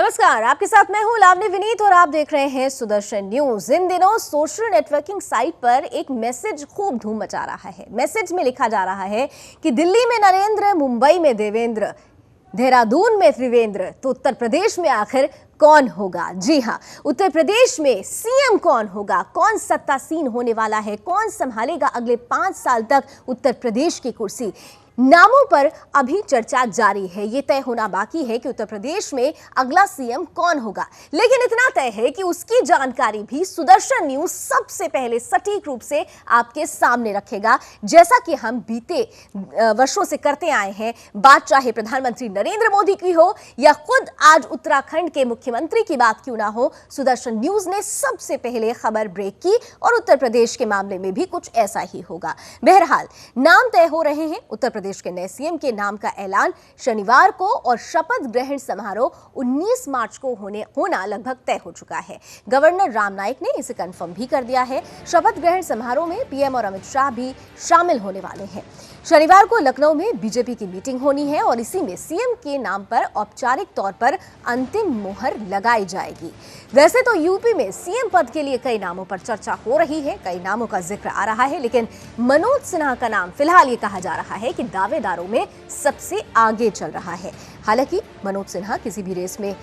नमस्कार, आपके साथ मैं हूं लावनी विनीत और आप देख रहे हैं सुदर्शन न्यूज। इन दिनों सोशल नेटवर्किंग साइट पर एक मैसेज खूब धूम मचा रहा है। मैसेज में लिखा जा रहा है कि दिल्ली में नरेंद्र, मुंबई में देवेंद्र, देहरादून में त्रिवेंद्र, तो उत्तर प्रदेश में आखिर कौन होगा? जी हां, उत्तर प्रदेश में सीएम कौन होगा, कौन सत्तासीन होने वाला है, कौन संभालेगा अगले 5 साल तक उत्तर प्रदेश की कुर्सी। नामों पर अभी चर्चा जारी है। ये तय होना बाकी है कि उत्तर प्रदेश में अगला सीएम कौन होगा, लेकिन इतना तय है कि उसकी जानकारी भी सुदर्शन न्यूज सबसे पहले सटीक रूप से आपके सामने रखेगा, जैसा कि हम बीते वर्षों से करते आए हैं। बात चाहे प्रधानमंत्री नरेंद्र मोदी की हो या खुद आज उत्तराखंड के मुख्यमंत्री की बात क्यों ना हो, सुदर्शन न्यूज ने सबसे पहले खबर ब्रेक की और उत्तर प्रदेश के मामले में भी कुछ ऐसा ही होगा। बहरहाल नाम तय हो रहे हैं। उत्तर प्रदेश के नए सीएम के नाम का ऐलान शनिवार को और शपथ ग्रहण समारोह 19 मार्च को होना लगभग तय हो चुका है। गवर्नर राम नाईक ने इसे कंफर्म भी कर दिया है। शपथ ग्रहण समारोह में पीएम और अमित शाह भी शामिल होने वाले हैं। शनिवार को लखनऊ में बीजेपी की मीटिंग होनी है और इसी में सीएम के नाम पर औपचारिक तौर पर अंतिम मुहर लगाई जाएगी। वैसे तो यूपी में सीएम पद के लिए कई नामों पर चर्चा हो रही है, कई नामों का जिक्र आ रहा है, लेकिन मनोज सिन्हा का नाम फिलहाल ये कहा जा रहा है कि दावेदारों में सबसे आगे चल रहा है। हालांकि मनोज सिन्हा किसी भी रेस में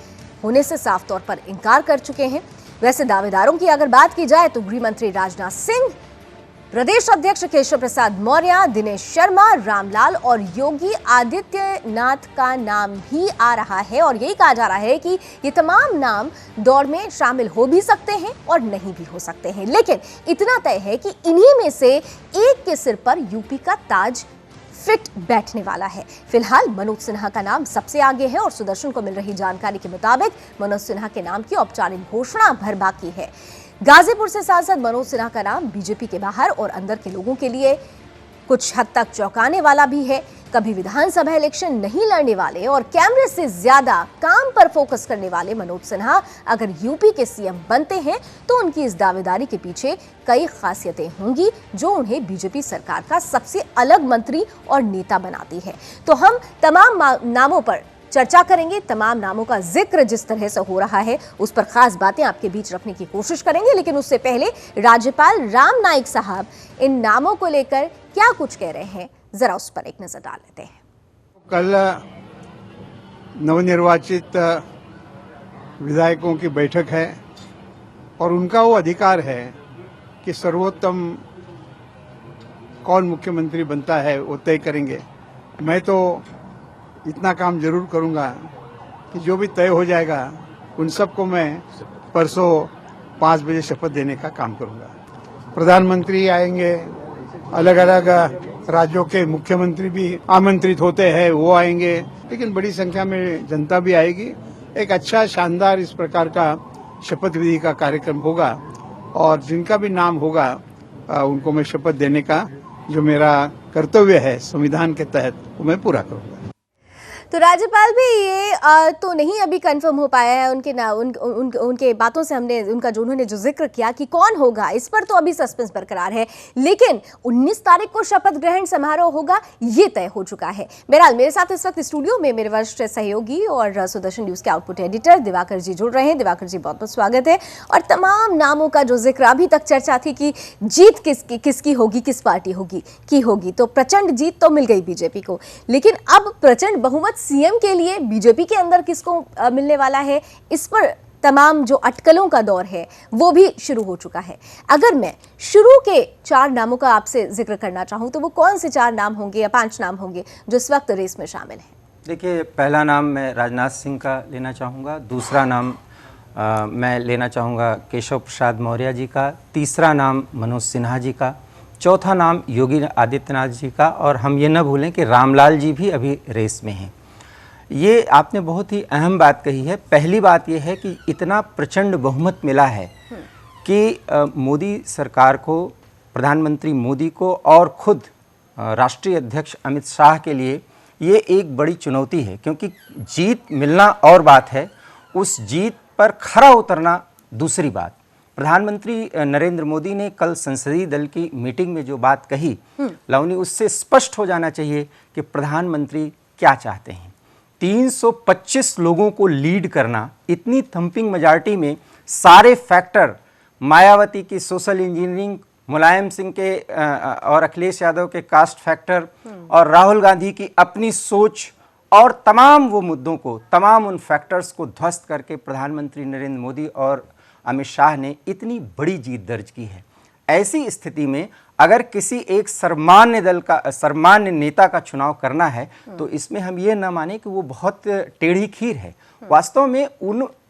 होने से साफ तौर पर इनकार कर चुके हैं। वैसे दावेदारों की अगर बात की जाए तो गृह मंत्री राजनाथ सिंह, प्रदेश अध्यक्ष केशव प्रसाद मौर्य, दिनेश शर्मा, रामलाल और योगी आदित्यनाथ का नाम भी आ रहा है और यही कहा जा रहा है कि ये तमाम नाम दौड़ में शामिल हो भी सकते हैं और नहीं भी हो सकते हैं, लेकिन इतना तय है कि इन्हीं में से एक के सिर पर यूपी का ताज फिट बैठने वाला है। फिलहाल मनोज सिन्हा का नाम सबसे आगे है और सुदर्शन को मिल रही जानकारी के मुताबिक मनोज सिन्हा के नाम की औपचारिक घोषणा भर बाकी है। गाजीपुर से सांसद मनोज सिन्हा का नाम बीजेपी के बाहर और अंदर के लोगों के लिए कुछ हद तक चौंकाने वाला भी है। कभी विधानसभा इलेक्शन नहीं लड़ने वाले और कैमरे से ज्यादा काम पर फोकस करने वाले मनोज सिन्हा अगर यूपी के सीएम बनते हैं तो उनकी इस दावेदारी के पीछे कई खासियतें होंगी जो उन्हें बीजेपी सरकार का सबसे अलग मंत्री और नेता बनाती है। तो हम तमाम नामों पर चर्चा करेंगे, तमाम नामों का जिक्र जिस तरह से हो रहा है उस पर खास बातें आपके बीच रखने की कोशिश करेंगे, लेकिन उससे पहले राज्यपाल राम नाईक साहब इन नामों को लेकर क्या कुछ कह रहे हैं, जरा उस पर एक नजर डाल लेते हैं। कल नवनिर्वाचित विधायकों की बैठक है और उनका वो अधिकार है कि सर्वोत्तम कौन मुख्यमंत्री बनता है वो तय करेंगे। मैं तो इतना काम जरूर करूंगा कि जो भी तय हो जाएगा उन सबको मैं परसों 5 बजे शपथ देने का काम करूंगा। प्रधानमंत्री आएंगे, अलग अलग राज्यों के मुख्यमंत्री भी आमंत्रित होते हैं, वो आएंगे, लेकिन बड़ी संख्या में जनता भी आएगी। एक अच्छा शानदार इस प्रकार का शपथ विधि का कार्यक्रम होगा और जिनका भी नाम होगा उनको मैं शपथ देने का जो मेरा कर्तव्य है संविधान के तहत वो मैं पूरा करूंगा। तो राज्यपाल भी ये तो नहीं अभी कंफर्म हो पाया है उनके बातों से हमने उनका जो उन्होंने जो जिक्र किया कि कौन होगा, इस पर तो अभी सस्पेंस बरकरार है, लेकिन 19 तारीख को शपथ ग्रहण समारोह होगा ये तय हो चुका है। बहरहाल मेरे साथ इस वक्त स्टूडियो में मेरे वरिष्ठ सहयोगी और सुदर्शन न्यूज के आउटपुट एडिटर दिवाकर जी जुड़ रहे हैं। दिवाकर जी बहुत बहुत स्वागत है। और तमाम नामों का जो जिक्र अभी तक चर्चा थी कि जीत किसकी होगी, किस पार्टी होगी, तो प्रचंड जीत तो मिल गई बीजेपी को, लेकिन अब प्रचंड बहुमत सीएम के लिए बीजेपी के अंदर किसको मिलने वाला है, इस पर तमाम जो अटकलों का दौर है वो भी शुरू हो चुका है। अगर मैं शुरू के 4 नामों का आपसे जिक्र करना चाहूं तो वो कौन से 4 नाम होंगे या 5 नाम होंगे जो इस वक्त रेस में शामिल हैं? देखिए, पहला नाम मैं राजनाथ सिंह का लेना चाहूँगा, दूसरा नाम मैं लेना चाहूँगा केशव प्रसाद मौर्य जी का, तीसरा नाम मनोज सिन्हा जी का, चौथा नाम योगी आदित्यनाथ जी का, और हम ये न भूलें कि रामलाल जी भी अभी रेस में हैं। ये आपने बहुत ही अहम बात कही है। पहली बात ये है कि इतना प्रचंड बहुमत मिला है कि मोदी सरकार को, प्रधानमंत्री मोदी को और खुद राष्ट्रीय अध्यक्ष अमित शाह के लिए ये एक बड़ी चुनौती है, क्योंकि जीत मिलना और बात है, उस जीत पर खरा उतरना दूसरी बात। प्रधानमंत्री नरेंद्र मोदी ने कल संसदीय दल की मीटिंग में जो बात कही, लावनी, उससे स्पष्ट हो जाना चाहिए कि प्रधानमंत्री क्या चाहते हैं। 325 लोगों को लीड करना, इतनी थंपिंग मेजॉरिटी में सारे फैक्टर, मायावती की सोशल इंजीनियरिंग, मुलायम सिंह के और अखिलेश यादव के कास्ट फैक्टर और राहुल गांधी की अपनी सोच और तमाम वो मुद्दों को, तमाम उन फैक्टर्स को ध्वस्त करके प्रधानमंत्री नरेंद्र मोदी और अमित शाह ने इतनी बड़ी जीत दर्ज की है। ऐसी स्थिति में अगर किसी एक सर्वमान्य नेता का चुनाव करना है तो इसमें हम ये ना माने कि वो बहुत टेढ़ी खीर है। वास्तव में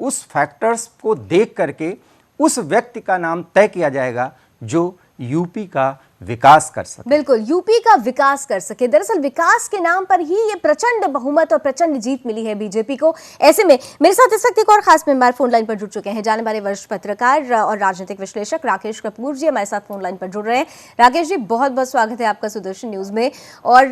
उस फैक्टर्स को देख करके उस व्यक्ति का नाम तय किया जाएगा जो यूपी का विकास कर सके। बिल्कुल, यूपी का विकास कर सके। दरअसल विकास के नाम पर ही ये प्रचंड बहुमत और प्रचंड जीत मिली है बीजेपी को। ऐसे में मेरे साथ इस वक्त एक और खास मेहमान फोन लाइन पर जुड़ चुके हैं। जाने माने वरिष्ठ पत्रकार और राजनीतिक विश्लेषक राकेश कपूर जी हमारे साथ फोन लाइन पर जुड़ रहे हैं। राकेश जी, बहुत बहुत स्वागत है आपका सुदर्शन न्यूज में। और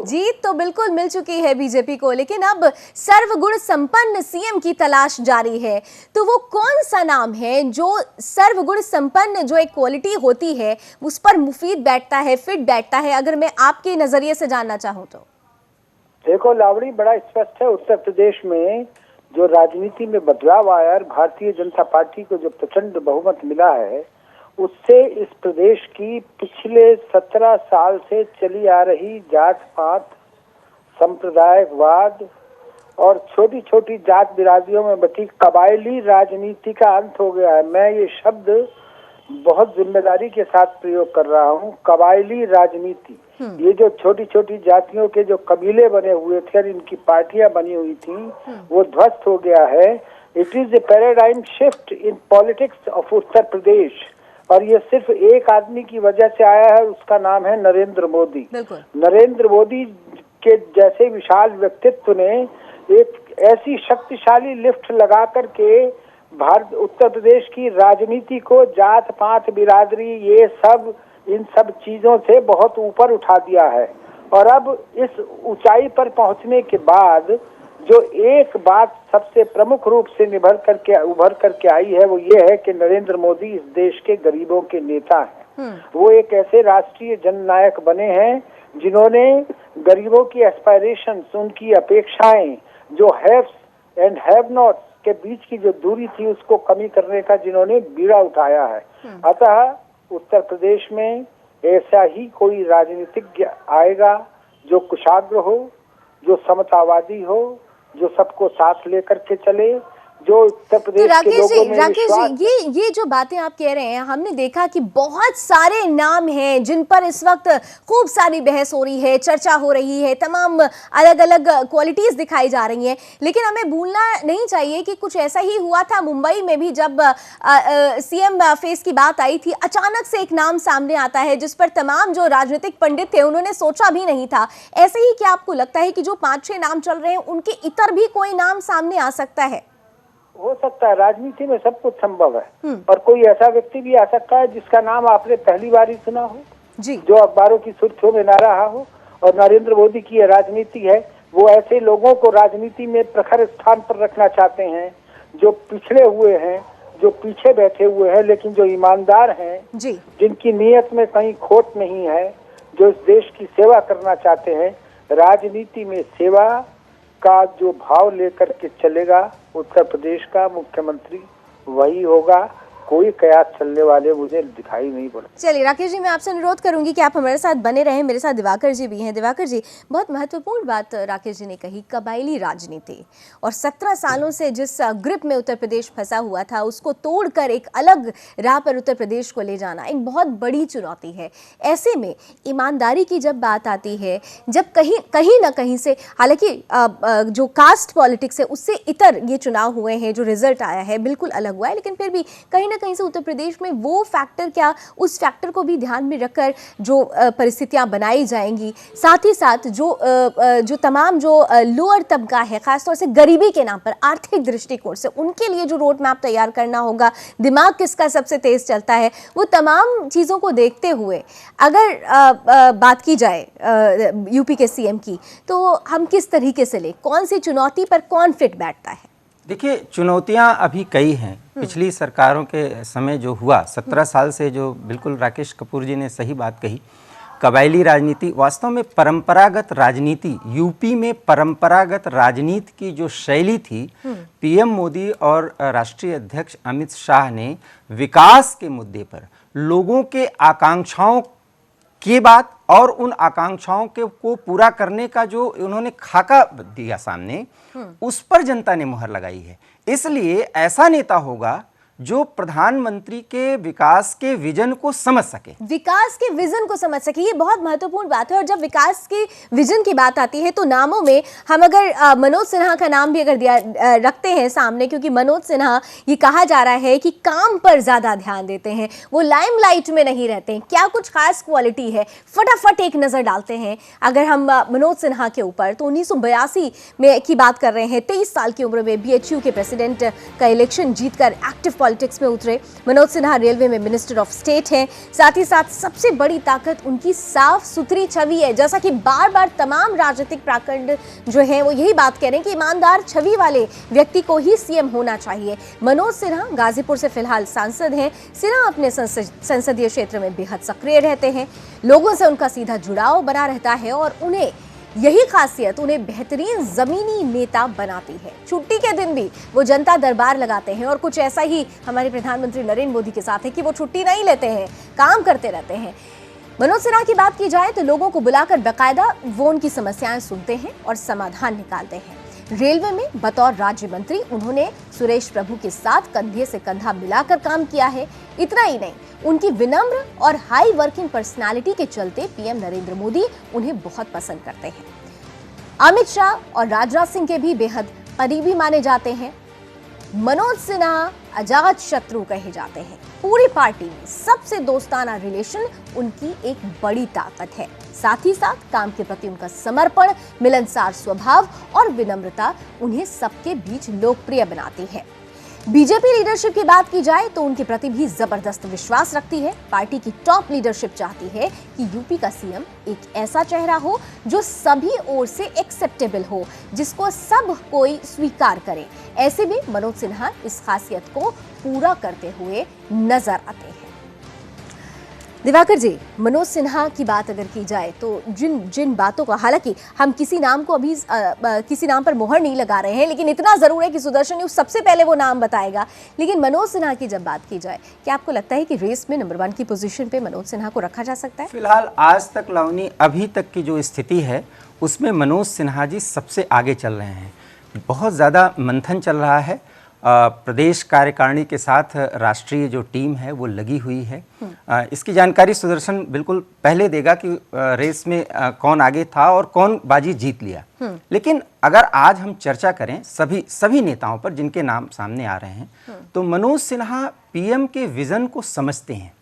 जीत तो बिल्कुल मिल चुकी है बीजेपी को, लेकिन अब सर्वगुण संपन्न सीएम की तलाश जारी है। तो वो कौन सा नाम है जो सर्वगुण संपन्न, जो एक क्वालिटी होती है उस पर मुफीद बैठता है, फिट बैठता है, अगर मैं आपके नजरिए से जानना चाहूं तो? देखो लावड़ी, बड़ा स्पष्ट है। उत्तर प्रदेश में जो राजनीति में बदलाव आया और भारतीय जनता पार्टी को जो प्रचंड बहुमत मिला है, उससे इस प्रदेश की पिछले 17 साल से चली आ रही जात पात, संप्रदायवाद और छोटी छोटी जात बिरादरियों में बटी कबायली राजनीति का अंत हो गया है। मैं ये शब्द बहुत जिम्मेदारी के साथ प्रयोग कर रहा हूँ। कबायली राजनीति, ये जो छोटी छोटी जातियों के जो कबीले बने हुए थे और इनकी पार्टियां बनी हुई थी, वो ध्वस्त हो गया है। It is a paradigm shift in politics of Uttar Pradesh, और ये सिर्फ एक आदमी की वजह से आया है, उसका नाम है नरेंद्र मोदी। नरेंद्र मोदी के जैसे विशाल व्यक्तित्व ने एक ऐसी शक्तिशाली लिफ्ट लगा करके भारत उत्तर प्रदेश की राजनीति को जात पात बिरादरी, ये सब, इन सब चीजों से बहुत ऊपर उठा दिया है। और अब इस ऊंचाई पर पहुंचने के बाद जो एक बात सबसे प्रमुख रूप से उभर करके आई है, वो ये है कि नरेंद्र मोदी इस देश के गरीबों के नेता हैं। वो एक ऐसे राष्ट्रीय जननायक बने हैं जिन्होंने गरीबों की एस्पायरेशंस, उनकी अपेक्षाएं, जो हैव्स एंड हैव नॉट के बीच की जो दूरी थी, उसको कमी करने का जिन्होंने बीड़ा उठाया है। अतः उत्तर प्रदेश में ऐसा ही कोई राजनीतिज्ञ आएगा जो कुशाग्र हो, जो समतावादी हो, जो सबको साथ लेकर के चले, जो उत्तर प्रदेश के लोगों में राकेश जी, ये जो बातें आप कह रहे हैं, हमने देखा कि बहुत सारे नाम हैं जिन पर इस वक्त खूब सारी बहस हो रही है, चर्चा हो रही है, तमाम अलग अलग क्वालिटीज दिखाई जा रही हैं। लेकिन हमें भूलना नहीं चाहिए कि कुछ ऐसा ही हुआ था मुंबई में भी, जब सीएम फेस की बात आई थी, अचानक से एक नाम सामने आता है जिस पर तमाम जो राजनीतिक पंडित थे उन्होंने सोचा भी नहीं था। ऐसे ही क्या आपको लगता है कि जो 5-6 नाम चल रहे हैं उनके इतर भी कोई नाम सामने आ सकता है? हो सकता है, राजनीति में सब कुछ संभव है। और कोई ऐसा व्यक्ति भी आ सकता है जिसका नाम आपने पहली बार ही सुना हो जी, जो अखबारों की सुर्खियों में ना रहा हो। और नरेंद्र मोदी की यह राजनीति है, वो ऐसे लोगों को राजनीति में प्रखर स्थान पर रखना चाहते हैं जो पिछड़े हुए हैं, जो पीछे बैठे हुए हैं, लेकिन जो ईमानदार हैं जी, जिनकी नीयत में कहीं खोट नहीं है, जो इस देश की सेवा करना चाहते हैं। राजनीति में सेवा का जो भाव लेकर के चलेगा उत्तर प्रदेश का मुख्यमंत्री, वही होगा। कोई कयास चलने वाले मुझे दिखाई नहीं पड़े। चलिए राकेश जी, मैं आपसे अनुरोध करूंगी कि आप हमारे साथ बने रहें। मेरे साथ दिवाकर जी भी हैं। दिवाकर जी, बहुत महत्वपूर्ण बात राकेश जी ने कही, कबायली राजनीति, और 17 सालों से जिस ग्रिप में उत्तर प्रदेश फंसा हुआ था उसको तोड़कर एक अलग राह पर उत्तर प्रदेश को ले जाना एक बहुत बड़ी चुनौती है। ऐसे में ईमानदारी की जब बात आती है, जब कहीं ना कहीं से, हालांकि जो कास्ट पॉलिटिक्स है उससे इतर ये चुनाव हुए हैं, जो रिजल्ट आया है बिल्कुल अलग हुआ है, लेकिन फिर भी कहीं कहीं से उत्तर प्रदेश में वो फैक्टर, क्या उस फैक्टर को भी ध्यान में रखकर जो परिस्थितियां बनाई जाएंगी, साथ ही साथ जो तमाम जो लोअर तबका है, खासतौर से गरीबी के नाम पर आर्थिक दृष्टिकोण से उनके लिए जो रोड मैप तैयार करना होगा, दिमाग किसका सबसे तेज चलता है, वो तमाम चीज़ों को देखते हुए अगर बात की जाए यूपी के सीएम की, तो हम किस तरीके से ले, कौन सी चुनौती पर कौन फिट बैठता है? देखिए, चुनौतियां अभी कई हैं। पिछली सरकारों के समय जो हुआ 17 साल से, जो बिल्कुल राकेश कपूर जी ने सही बात कही, कबायली राजनीति वास्तव में परंपरागत राजनीति, यूपी में परंपरागत राजनीति की जो शैली थी, पीएम मोदी और राष्ट्रीय अध्यक्ष अमित शाह ने विकास के मुद्दे पर लोगों के आकांक्षाओं की बात और उन आकांक्षाओं के को पूरा करने का जो उन्होंने खाका दिया सामने, उस पर जनता ने मुहर लगाई है। इसलिए ऐसा नेता होगा जो प्रधानमंत्री के विकास के विजन को समझ सके, विकास के विजन को समझ सके, ये बहुत महत्वपूर्ण बात है। और जब विकास के विजन की बात आती है तो नामों में हम अगर मनोज सिन्हा का नाम भी अगर दिया रखते हैं सामने, क्योंकि मनोज सिन्हा ये कहा जा रहा है कि काम पर ज्यादा ध्यान देते हैं, वो लाइमलाइट में नहीं रहते हैं। क्या कुछ खास क्वालिटी है, फटाफट एक नजर डालते हैं अगर हम मनोज सिन्हा के ऊपर। तो 1982 में की बात कर रहे हैं, 23 साल की उम्र में बीएचयू के प्रेसिडेंट का इलेक्शन जीतकर एक्टिव पॉलिटिक्स में उतरे। मनोज सिन्हा रेलवे में मिनिस्टर ऑफ स्टेट हैं। साथ ही साथ सबसे बड़ी ताकत उनकी साफ सुथरी छवि है, जैसा कि बार बार तमाम राजनीतिक प्राकंड जो हैं वो यही बात कह रहे हैं कि ईमानदार छवि वाले व्यक्ति को ही सीएम होना चाहिए। मनोज सिन्हा गाजीपुर से फिलहाल सांसद हैं। सिन्हा अपने संसदीय क्षेत्र में बेहद सक्रिय रहते हैं, लोगों से उनका सीधा जुड़ाव बना रहता है और उन्हें यही खासियत उन्हें बेहतरीन जमीनी नेता बनाती है। छुट्टी के दिन भी वो जनता दरबार लगाते हैं और कुछ ऐसा ही हमारे प्रधानमंत्री नरेंद्र मोदी के साथ है कि वो छुट्टी नहीं लेते हैं, काम करते रहते हैं। मनोज सिन्हा की बात की जाए तो लोगों को बुलाकर बाकायदा वो उनकी समस्याएं सुनते हैं और समाधान निकालते हैं। रेलवे में बतौर राज्य मंत्री उन्होंने सुरेश प्रभु के साथ कंधे से कंधा मिलाकर काम किया है। इतना ही नहीं, उनकी विनम्र और हाई वर्किंग पर्सनालिटी के चलते पीएम नरेंद्र मोदी उन्हें बहुत पसंद करते हैं। अमित शाह और राजनाथ सिंह के भी बेहद करीबी माने जाते हैं। मनोज सिन्हा अजात शत्रु कहे जाते हैं। पूरी पार्टी में सबसे दोस्ताना रिलेशन उनकी एक बड़ी ताकत है। साथ ही साथ काम के प्रति उनका समर्पण, मिलनसार स्वभाव और विनम्रता उन्हें सबके बीच लोकप्रिय बनाती है। बीजेपी लीडरशिप की बात की जाए तो उनके प्रति भी जबरदस्त विश्वास रखती है। पार्टी की टॉप लीडरशिप चाहती है कि यूपी का सीएम एक ऐसा चेहरा हो जो सभी ओर से एक्सेप्टेबल हो, जिसको सब कोई स्वीकार करे। ऐसे में मनोज सिन्हा इस खासियत को पूरा करते हुए नजर आते हैं। दिवाकर जी, मनोज सिन्हा की बात अगर की जाए तो जिन बातों का, हालांकि हम किसी नाम को अभी किसी नाम पर मोहर नहीं लगा रहे हैं, लेकिन इतना जरूर है कि सुदर्शन न्यूज सबसे पहले वो नाम बताएगा। लेकिन मनोज सिन्हा की जब बात की जाए, क्या आपको लगता है कि रेस में नंबर 1 की पोजीशन पे मनोज सिन्हा को रखा जा सकता है? फिलहाल आज तक लावनी, अभी तक की जो स्थिति है उसमें मनोज सिन्हा जी सबसे आगे चल रहे हैं। बहुत ज़्यादा मंथन चल रहा है। प्रदेश कार्यकारिणी के साथ राष्ट्रीय जो टीम है वो लगी हुई है। इसकी जानकारी सुदर्शन बिल्कुल पहले देगा कि रेस में कौन आगे था और कौन बाजी जीत लिया। लेकिन अगर आज हम चर्चा करें सभी नेताओं पर जिनके नाम सामने आ रहे हैं, तो मनोज सिन्हा पीएम के विजन को समझते हैं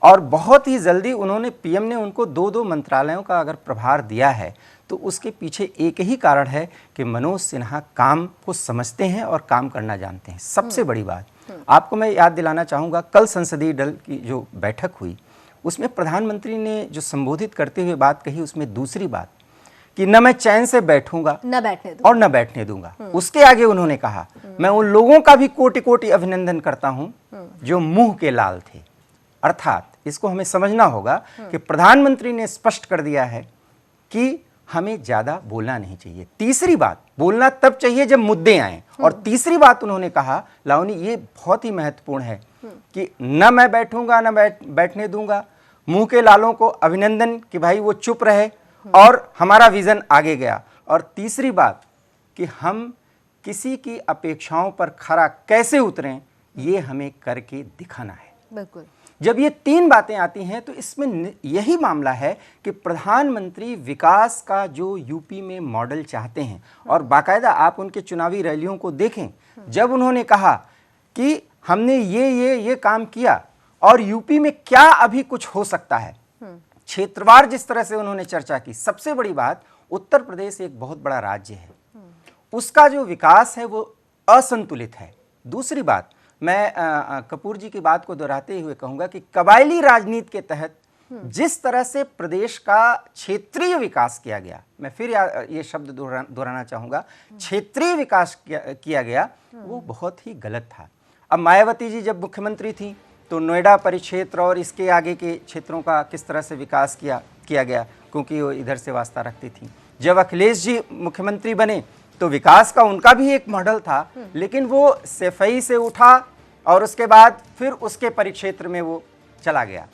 और बहुत ही जल्दी उन्होंने, पीएम ने उनको 2 मंत्रालयों का अगर प्रभार दिया है तो उसके पीछे एक ही कारण है कि मनोज सिन्हा काम को समझते हैं और काम करना जानते हैं। सबसे बड़ी बात आपको मैं याद दिलाना चाहूँगा, कल संसदीय दल की जो बैठक हुई उसमें प्रधानमंत्री ने जो संबोधित करते हुए बात कही, उसमें दूसरी बात कि न मैं चैन से बैठूंगा और न बैठने दूंगा। उसके आगे उन्होंने कहा, मैं उन लोगों का भी कोटि कोटि अभिनंदन करता हूं जो मुंह के लाल थे। अर्थात इसको हमें समझना होगा कि प्रधानमंत्री ने स्पष्ट कर दिया है कि हमें ज्यादा बोलना नहीं चाहिए। तीसरी बात, बोलना तब चाहिए जब मुद्दे आए। और तीसरी बात उन्होंने कहा, लावनी ये बहुत ही महत्वपूर्ण है कि न मैं बैठूंगा न बैठने दूंगा, मुंह के लालों को अभिनंदन कि भाई वो चुप रहे और हमारा विजन आगे गया। और तीसरी बात कि हम किसी की अपेक्षाओं पर खरा कैसे उतरें, ये हमें करके दिखाना है। बिल्कुल। जब ये 3 बातें आती हैं तो इसमें यही मामला है कि प्रधानमंत्री विकास का जो यूपी में मॉडल चाहते हैं। और बाकायदा आप उनके चुनावी रैलियों को देखें, जब उन्होंने कहा कि हमने ये काम किया और यूपी में क्या अभी कुछ हो सकता है, क्षेत्रवार जिस तरह से उन्होंने चर्चा की। सबसे बड़ी बात, उत्तर प्रदेश एक बहुत बड़ा राज्य है, उसका जो विकास है वो असंतुलित है। दूसरी बात, मैं कपूर जी की बात को दोहराते हुए कहूंगा कि कबायली राजनीति के तहत जिस तरह से प्रदेश का क्षेत्रीय विकास किया गया, मैं फिर ये शब्द दोहराना चाहूंगा, क्षेत्रीय विकास किया गया, वो बहुत ही गलत था। अब मायावती जी जब मुख्यमंत्री थी तो नोएडा परिक्षेत्र और इसके आगे के क्षेत्रों का किस तरह से विकास किया, किया गया क्योंकि वो इधर से वास्ता रखती थी। जब अखिलेश जी मुख्यमंत्री बने तो विकास का उनका भी एक मॉडल था, लेकिन वो सफाई से उठा और उसके बाद फिर उसके परिक्षेत्र में वो चला गया।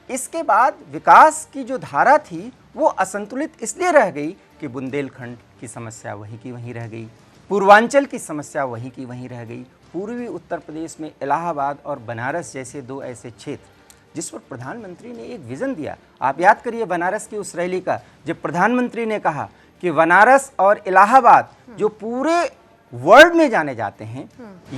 इसके बाद विकास की जो धारा थी वो असंतुलित इसलिए रह गई कि बुंदेलखंड की समस्या वहीं की वहीं रह गई, पूर्वांचल की समस्या वहीं की वहीं रह गई। पूर्वी उत्तर प्रदेश में इलाहाबाद और बनारस जैसे दो ऐसे क्षेत्र जिस पर प्रधानमंत्री ने एक विज़न दिया। आप याद करिए बनारस की उस रैली का, जब प्रधानमंत्री ने कहा कि बनारस और इलाहाबाद जो पूरे वर्ल्ड में जाने जाते हैं,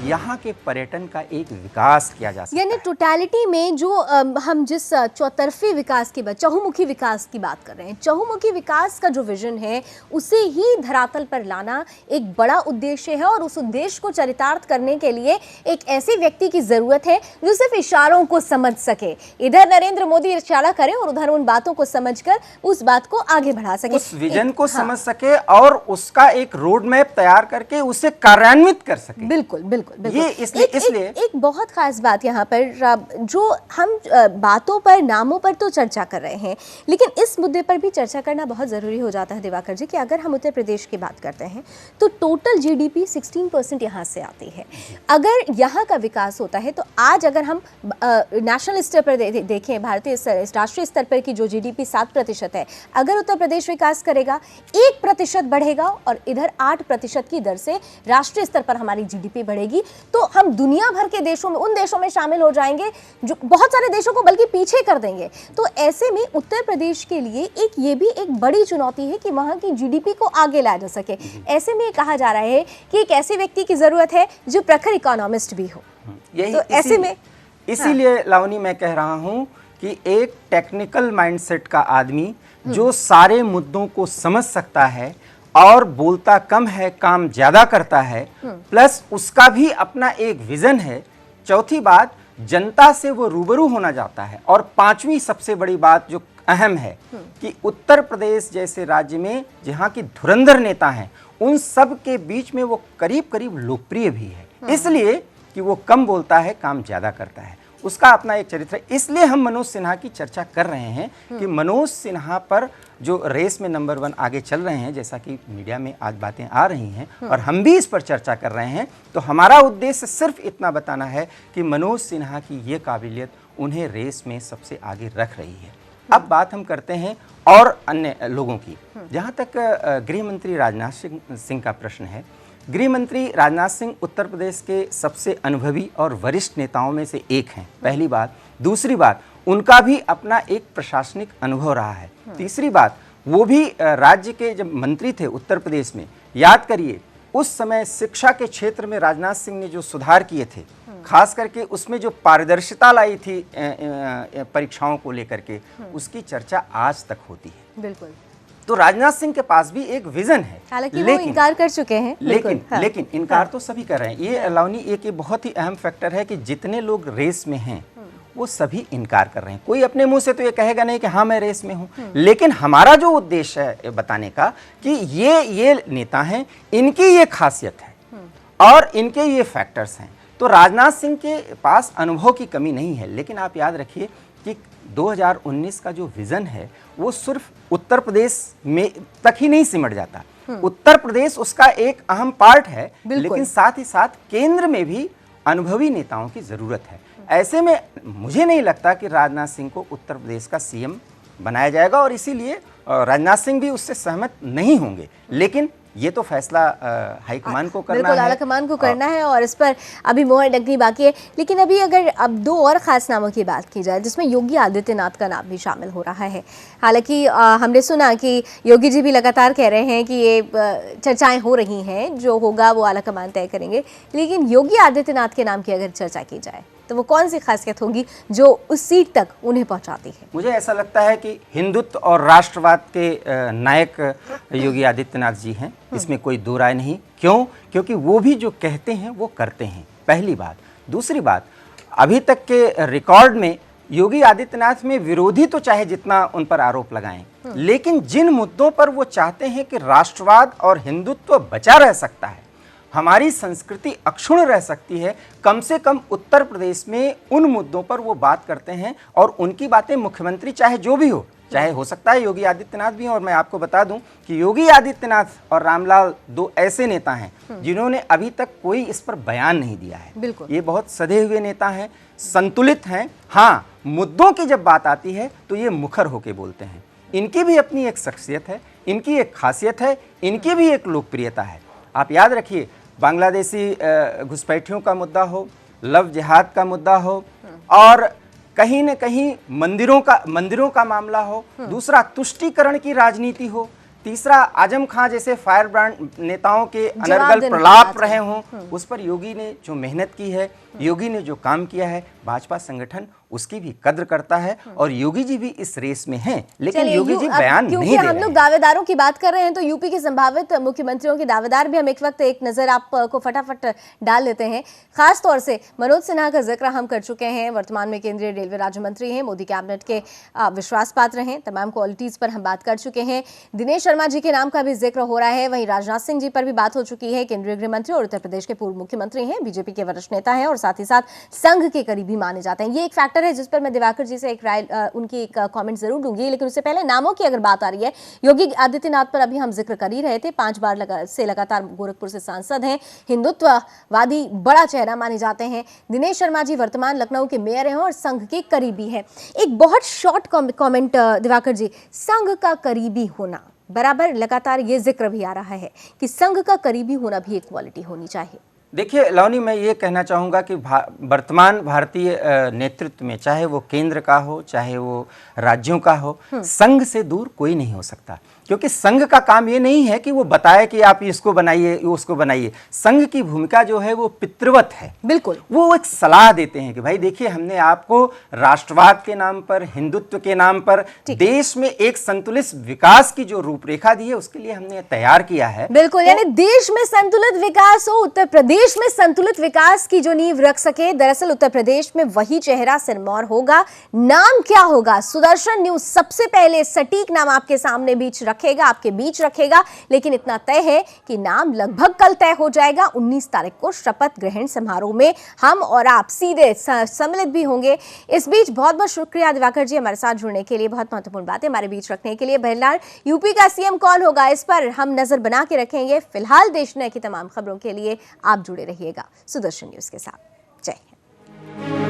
यहाँ के पर्यटन का एक विकास किया जा सकता है। यानी टोटलिटी में जो हम जिस चौतरफी विकास की बात, चहुमुखी विकास की बात कर रहे हैं, चहुमुखी विकास का जो विजन है उसे ही धरातल पर लाना एक बड़ा उद्देश्य है, और उस उद्देश्य को चरितार्थ करने के लिए एक ऐसे व्यक्ति की जरूरत है जो सिर्फ इशारों को समझ सके। इधर नरेंद्र मोदी इशारा करें और उधर उन बातों को समझकर उस बात को आगे बढ़ा सके, उस विजन को समझ सके और उसका एक रोड मैप तैयार करके उसे कार्यान्वित कर सके। बिल्कुल बिल्कुल बिल्कुल। ये इसलिए एक बहुत खास बात यहाँ पर, जो हम बातों पर, नामों पर तो चर्चा कर रहे हैं, लेकिन इस मुद्दे पर भी चर्चा करना बहुत ज़रूरी हो जाता है दिवाकर जी, कि अगर हम उत्तर प्रदेश की बात करते हैं तो टोटल जीडीपी 16% यहाँ से आती है। अगर यहाँ का विकास होता है तो आज अगर हम नेशनल स्तर पर देखें, भारतीय राष्ट्रीय स्तर पर की जो जीडीपी 7% है, अगर उत्तर प्रदेश विकास करेगा 1% बढ़ेगा और इधर 8% की दर से राष्ट्रीय स्तर पर हमारी जीडीपी बढ़ेगी, तो हम दुनिया भर के देशों में, उन देशों में शामिल हो जाएंगे जो बहुत सारे देशों को बल्कि पीछे कर देंगे। तो ऐसे में उत्तर प्रदेश के लिए ये भी एक बड़ी चुनौती है कि वहां की जीडीपी को आगे लाया जा सके। ऐसे में कहा जा रहा है कि एक ऐसे व्यक्ति की जरूरत है जो प्रखर इकोनॉमिस्ट भी हो। यही तो ऐसे में इसीलिए लावनी मैं कह रहा हूं कि एक टेक्निकल माइंडसेट का आदमी जो सारे मुद्दों को समझ सकता है और बोलता कम है काम ज्यादा करता है, प्लस उसका भी अपना एक विजन है। चौथी बात, जनता से वो रूबरू होना चाहता है। और पांचवी सबसे बड़ी बात जो अहम है कि उत्तर प्रदेश जैसे राज्य में जहाँ की धुरंधर नेता हैं, उन सब के बीच में वो करीब करीब लोकप्रिय भी है, इसलिए कि वो कम बोलता है काम ज्यादा करता है। उसका अपना एक चरित्र है। इसलिए हम मनोज सिन्हा की चर्चा कर रहे हैं कि मनोज सिन्हा पर जो रेस में नंबर 1 आगे चल रहे हैं, जैसा कि मीडिया में आज बातें आ रही हैं और हम भी इस पर चर्चा कर रहे हैं, तो हमारा उद्देश्य सिर्फ इतना बताना है कि मनोज सिन्हा की ये काबिलियत उन्हें रेस में सबसे आगे रख रही है। अब बात हम करते हैं और अन्य लोगों की। जहाँ तक गृह मंत्री राजनाथ सिंह का प्रश्न है, गृह मंत्री राजनाथ सिंह उत्तर प्रदेश के सबसे अनुभवी और वरिष्ठ नेताओं में से एक हैं, पहली बात। दूसरी बात, उनका भी अपना एक प्रशासनिक अनुभव रहा है। तीसरी बात, वो भी राज्य के जब मंत्री थे उत्तर प्रदेश में, याद करिए उस समय शिक्षा के क्षेत्र में राजनाथ सिंह ने जो सुधार किए थे, खास करके उसमें जो पारदर्शिता लाई थी परीक्षाओं को लेकर के, उसकी चर्चा आज तक होती है। बिल्कुल। तो राजनाथ सिंह के पास भी एक विजन है, हालांकि वो इनकार कर चुके हैं। लेकिन इनकार तो सभी कर रहे हैं। ये लावनी एक बहुत ही अहम फैक्टर है कि जितने लोग रेस में हैं वो सभी इनकार कर रहे हैं। कोई अपने मुंह से तो ये कहेगा नहीं कि हाँ मैं रेस में हूं, लेकिन हमारा जो उद्देश्य है बताने का कि ये नेता हैं, इनकी ये खासियत है और इनके ये फैक्टर्स हैं। तो राजनाथ सिंह के पास अनुभव की कमी नहीं है, लेकिन आप याद रखिए कि 2019 का जो विजन है वो सिर्फ उत्तर प्रदेश में तक ही नहीं सिमट जाता। उत्तर प्रदेश उसका एक अहम पार्ट है, लेकिन साथ ही साथ केंद्र में भी अनुभवी नेताओं की जरूरत है। ऐसे में मुझे नहीं लगता कि राजनाथ सिंह को उत्तर प्रदेश का सीएम बनाया जाएगा, और इसीलिए राजनाथ सिंह भी उससे सहमत नहीं होंगे। लेकिन ये तो फैसला हाईकमान को करना है, बिल्कुल हाईकमान को करना है, और इस पर अभी मोहर लगनी बाकी है। लेकिन अभी अगर अब 2 और खास नामों की बात की जाए, जिसमें योगी आदित्यनाथ का नाम भी शामिल हो रहा है। हालांकि हमने सुना कि योगी जी भी लगातार कह रहे हैं कि ये चर्चाएं हो रही हैं, जो होगा वो आलाकमान तय करेंगे। लेकिन योगी आदित्यनाथ के नाम की अगर चर्चा की जाए तो वो कौन सी खासियत होगी जो उस सीट तक उन्हें पहुंचाती है? मुझे ऐसा लगता है कि हिंदुत्व और राष्ट्रवाद के नायक योगी आदित्यनाथ जी हैं, इसमें कोई दो राय नहीं। क्यों? क्योंकि वो भी जो कहते हैं वो करते हैं, पहली बात। दूसरी बात, अभी तक के रिकॉर्ड में योगी आदित्यनाथ में विरोधी तो चाहे जितना उन पर आरोप लगाएं, लेकिन जिन मुद्दों पर वो चाहते हैं कि राष्ट्रवाद और हिंदुत्व बचा रह सकता है, हमारी संस्कृति अक्षुण्ण रह सकती है, कम से कम उत्तर प्रदेश में उन मुद्दों पर वो बात करते हैं। और उनकी बातें मुख्यमंत्री चाहे जो भी हो, चाहे हो सकता है योगी आदित्यनाथ भी हैं, और मैं आपको बता दूं कि योगी आदित्यनाथ और रामलाल दो ऐसे नेता हैं जिन्होंने अभी तक कोई इस पर बयान नहीं दिया है। बिल्कुल। ये बहुत सधे हुए नेता हैं, संतुलित हैं। हाँ, मुद्दों की जब बात आती है तो ये मुखर होके बोलते हैं। इनकी भी अपनी एक शख्सियत है, इनकी एक खासियत है, इनकी भी एक लोकप्रियता है। आप याद रखिए, बांग्लादेशी घुसपैठियों का मुद्दा हो, लव जिहाद का मुद्दा हो, और कहीं न कहीं मंदिरों का मामला हो, दूसरा तुष्टीकरण की राजनीति हो, तीसरा आजम खां जैसे फायर ब्रांड नेताओं के अनर्गल प्रलाप रहे हों, उस पर योगी ने जो मेहनत की है, योगी ने जो काम किया है, भाजपा संगठन उसकी भी कद्र करता है। और योगी जी भी इस रेस में हैं, लेकिन योगी जी बयान नहीं दे रहे हैं। हम लोग दावेदारों की बात कर रहे हैं तो यूपी के संभावित मुख्यमंत्रियों के दावेदार भी हम एक वक्त एक नजर आपको फटाफट डाल लेते हैं। खास तौर से मनोज सिन्हा का जिक्र हम कर चुके हैं, वर्तमान में केंद्रीय रेलवे राज्य मंत्री हैं, मोदी कैबिनेट के विश्वास पात्र हैं, तमाम क्वालिटीज पर हम बात कर चुके हैं। दिनेश शर्मा जी के नाम का भी जिक्र हो रहा है, वहीं राजनाथ सिंह जी पर भी बात हो चुकी है, केंद्रीय गृह मंत्री और उत्तर प्रदेश के पूर्व मुख्यमंत्री हैं, बीजेपी के वरिष्ठ नेता हैं और साथ ही साथ संघ के करीबी माने जाते हैं। ये एक फैक्टर है जिस पर मैं दिवाकर जी से एक राय उनकी एक कमेंट जरूर दूंगी, लेकिन उससे पहले नामों की अगर बात आ रही है, योगी आदित्यनाथ पर अभी हम जिक्र कर ही रहे थे, 5 बार से लगातार गोरखपुर से सांसद हैं, हिंदुत्ववादी बड़ा चेहरा माने जाते हैं। दिनेश शर्मा जी वर्तमान लखनऊ के मेयर हैं और संघ के करीबी हैं। एक बहुत शॉर्ट कमेंट दिवाकर जी, संघ का करीबी होना बराबर, लगातार ये जिक्र भी आ रहा है कि संघ का करीबी होना भी एक क्वालिटी होनी चाहिए। देखिए लवनी, मैं ये कहना चाहूँगा कि वर्तमान भारतीय नेतृत्व में, चाहे वो केंद्र का हो चाहे वो राज्यों का हो, संघ से दूर कोई नहीं हो सकता। क्योंकि संघ का काम ये नहीं है कि वो बताए कि आप इसको बनाइए उसको बनाइए। संघ की भूमिका जो है वो पितृवत है। बिल्कुल, वो एक सलाह देते हैं कि भाई देखिए, हमने आपको राष्ट्रवाद के नाम पर, हिंदुत्व के नाम पर देश में एक संतुलित विकास की जो रूपरेखा दी है, उसके लिए हमने तैयार किया है। बिल्कुल, यानी देश में संतुलित विकास हो, उत्तर प्रदेश में संतुलित विकास की जो नींव रख सके। दरअसल उत्तर प्रदेश में वही चेहरा सिरमौर होगा। नाम क्या होगा? सुदर्शन न्यूज सबसे पहले सटीक नाम आपके सामने आपके बीच रखेगा, लेकिन इतना तय है कि नाम लगभग कल तय हो जाएगा। 19 तारीख को शपथ ग्रहण समारोह में हम और आप सीधे सम्मिलित भी होंगे। इस बीच बहुत बहुत शुक्रिया दिवाकर जी हमारे साथ जुड़ने के लिए, बहुत महत्वपूर्ण बातें हमारे बीच रखने के लिए। बहरहाल यूपी का सीएम कौन होगा, इस पर हम नजर बना के रखेंगे। फिलहाल देश दुनिया की तमाम खबरों के लिए आप जुड़े रहिएगा सुदर्शन न्यूज के साथ। जय हिंद।